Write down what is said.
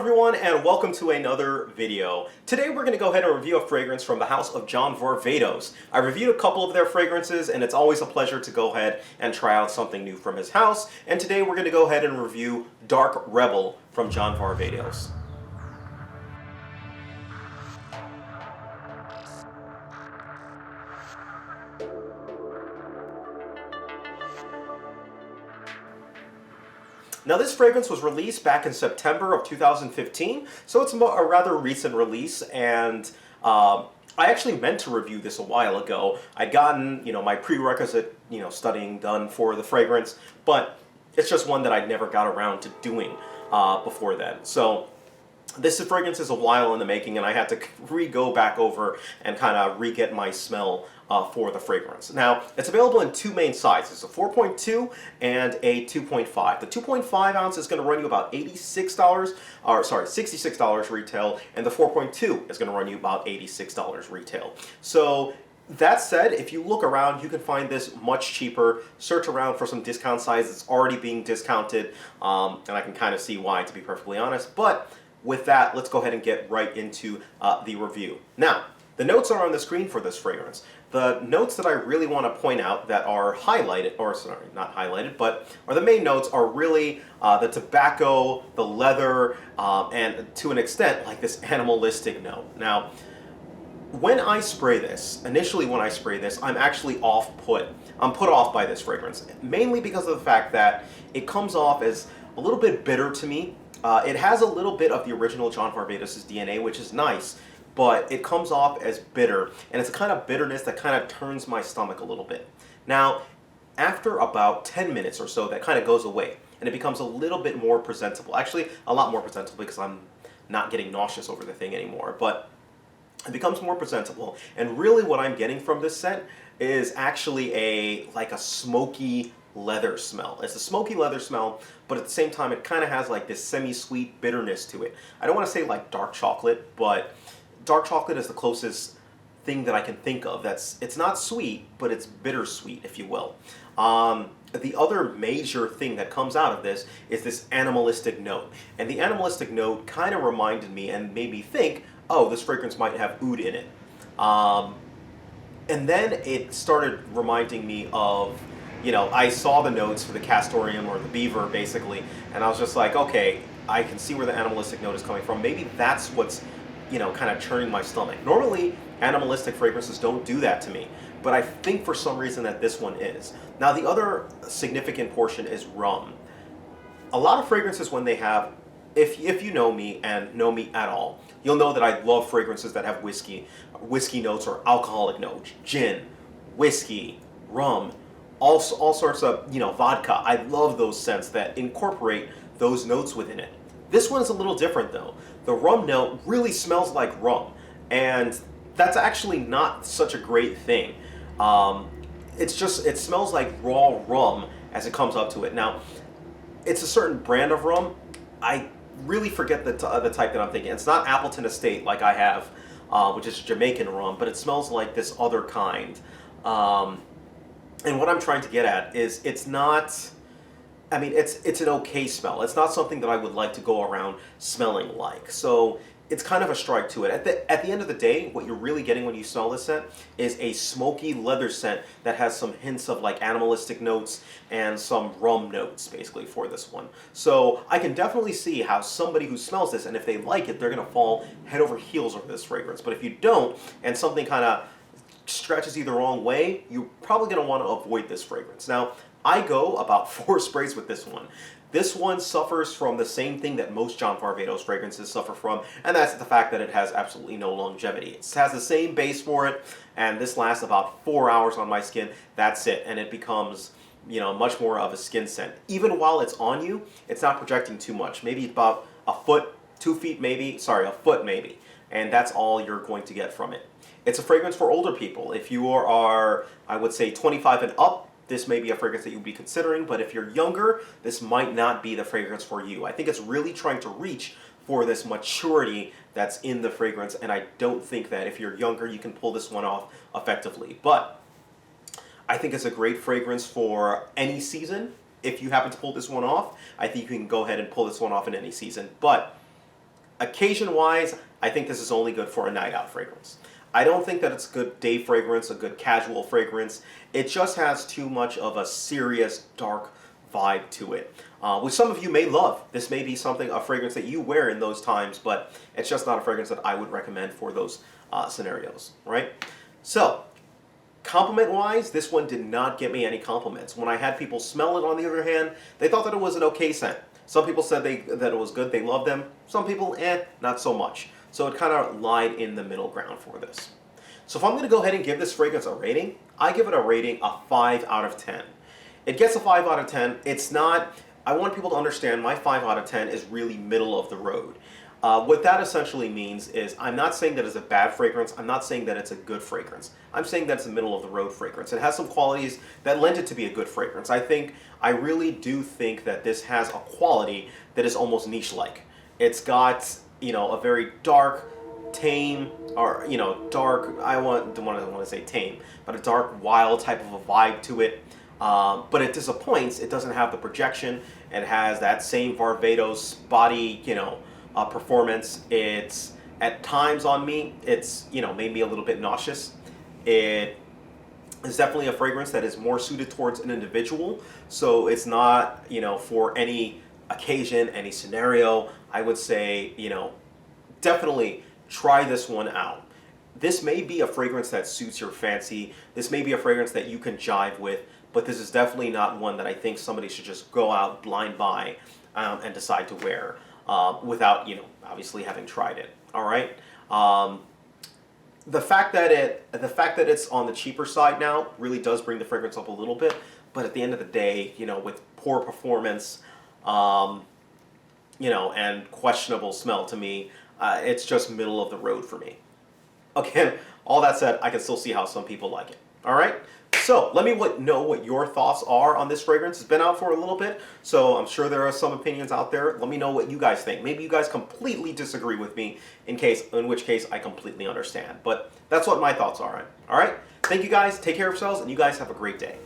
everyone, and welcome to another video. Today we're going to go ahead and review a fragrance from the house of John Varvatos. I reviewed a couple of their fragrances, and it's always a pleasure to go ahead and try out something new from his house. And today we're going to go ahead and review Dark Rebel from John Varvatos. Now this fragrance was released back in September of 2015, so it's a rather recent release, and I actually meant to review this a while ago. I'd gotten, my prerequisite, studying done for the fragrance, but it's just one that I'd never got around to doing before then. So this fragrance is a while in the making, and I had to go back over and kind of re-get my smell for the fragrance. Now, it's available in two main sizes, a 4.2 and a 2.5. The 2.5 ounce is going to run you about $66 retail, and the 4.2 is going to run you about $86 retail. So that said, if you look around, you can find this much cheaper. Search around for some discount size. It's already being discounted, and I can kind of see why, to be perfectly honest. But with that, let's go ahead and get right into the review. Now, the notes are on the screen for this fragrance. The notes that I really want to point out that are highlighted, or sorry, not highlighted, but are the main notes are really the tobacco, the leather, and to an extent, like this animalistic note. Now, when I spray this, initially when I spray this, I'm actually off-put. I'm put off by this fragrance, mainly because of the fact that it comes off as a little bit bitter to me. It has a little bit of the original John Varvatos' DNA, which is nice, but it comes off as bitter, and it's a kind of bitterness that kind of turns my stomach a little bit. Now, after about 10 minutes or so, that kind of goes away, and it becomes a little bit more presentable. Actually, a lot more presentable because I'm not getting nauseous over the thing anymore, but it becomes more presentable, and really what I'm getting from this scent is actually like a smoky leather smell. It's a smoky leather smell, but at the same time it kind of has like this semi-sweet bitterness to it. I don't want to say like dark chocolate, but dark chocolate is the closest thing that I can think of. It's not sweet, but it's bittersweet, if you will. The other major thing that comes out of this is this animalistic note. And the animalistic note kind of reminded me and made me think, oh, this fragrance might have oud in it. And then it started reminding me of, I saw the notes for the castoreum or the beaver, basically, and I was just like, okay, I can see where the animalistic note is coming from. Maybe that's what's, kind of churning my stomach. Normally, animalistic fragrances don't do that to me, but I think for some reason that this one is. Now, the other significant portion is rum. A lot of fragrances, when they have, if you know me and know me at all, you'll know that I love fragrances that have whiskey notes or alcoholic notes, gin, whiskey, rum, all sorts of, vodka. I love those scents that incorporate those notes within it. This one is a little different though. The rum note really smells like rum, and that's actually not such a great thing. It smells like raw rum as it comes up to it. Now, it's a certain brand of rum. I really forget the type that I'm thinking. It's not Appleton Estate like I have, which is Jamaican rum, but it smells like this other kind. And what I'm trying to get at is it's an okay smell. It's not something that I would like to go around smelling like. So it's kind of a strike to it. At the end of the day, what you're really getting when you smell this scent is a smoky leather scent that has some hints of like animalistic notes and some rum notes basically for this one. So I can definitely see how somebody who smells this, and if they like it, they're going to fall head over heels over this fragrance. But if you don't, and something kind of stretches you the wrong way, you're probably going to want to avoid this fragrance. Now, I go about 4 sprays with this one. This one suffers from the same thing that most John Varvatos fragrances suffer from, and that's the fact that it has absolutely no longevity. It has the same base for it, and this lasts about 4 hours on my skin. That's it, and it becomes, much more of a skin scent. Even while it's on you, it's not projecting too much. Maybe about a foot, 2 feet maybe, a foot maybe, and that's all you're going to get from it. It's a fragrance for older people. If you are, I would say, 25 and up, this may be a fragrance that you'd be considering, but if you're younger, this might not be the fragrance for you. I think it's really trying to reach for this maturity that's in the fragrance, and I don't think that if you're younger, you can pull this one off effectively. But I think it's a great fragrance for any season. If you happen to pull this one off, I think you can go ahead and pull this one off in any season. But Occasion-wise, I think this is only good for a night out fragrance. I don't think that it's a good day fragrance, a good casual fragrance. It just has too much of a serious, dark vibe to it, which some of you may love. This may be a fragrance that you wear in those times, but it's just not a fragrance that I would recommend for those scenarios, right? So, compliment-wise, this one did not get me any compliments. When I had people smell it, on the other hand, they thought that it was an okay scent. Some people said that it was good, they loved them. Some people, not so much. So it kind of lied in the middle ground for this. So if I'm going to go ahead and give this fragrance a rating, I give it a rating of 5 out of 10. It gets a 5 out of 10. It's not, I want people to understand my 5 out of 10 is really middle of the road. What that essentially means is I'm not saying that it's a bad fragrance. I'm not saying that it's a good fragrance. I'm saying that it's a middle of the road fragrance. It has some qualities that lend it to be a good fragrance. I really do think that this has a quality that is almost niche-like. It's got, a very dark, tame, or, dark, don't want to say tame, but a dark, wild type of a vibe to it. But it disappoints. It doesn't have the projection. It has that same Varvatos body, performance. It's at times on me, it's made me a little bit nauseous. It is definitely a fragrance that is more suited towards an individual, so it's not for any occasion, any scenario. I would say definitely try this one out. This may be a fragrance that suits your fancy. This may be a fragrance that you can jive with, but this is definitely not one that I think somebody should just go out blind buy and decide to wear. Without obviously having tried it. All right. The fact that it's on the cheaper side now really does bring the fragrance up a little bit. But at the end of the day, with poor performance, and questionable smell to me, it's just middle of the road for me. Again, all that said, I can still see how some people like it. All right. So let me know what your thoughts are on this fragrance. It's been out for a little bit, so I'm sure there are some opinions out there. Let me know what you guys think. Maybe you guys completely disagree with me, in which case I completely understand. But that's what my thoughts are on. All right? Thank you guys. Take care of yourselves, and you guys have a great day.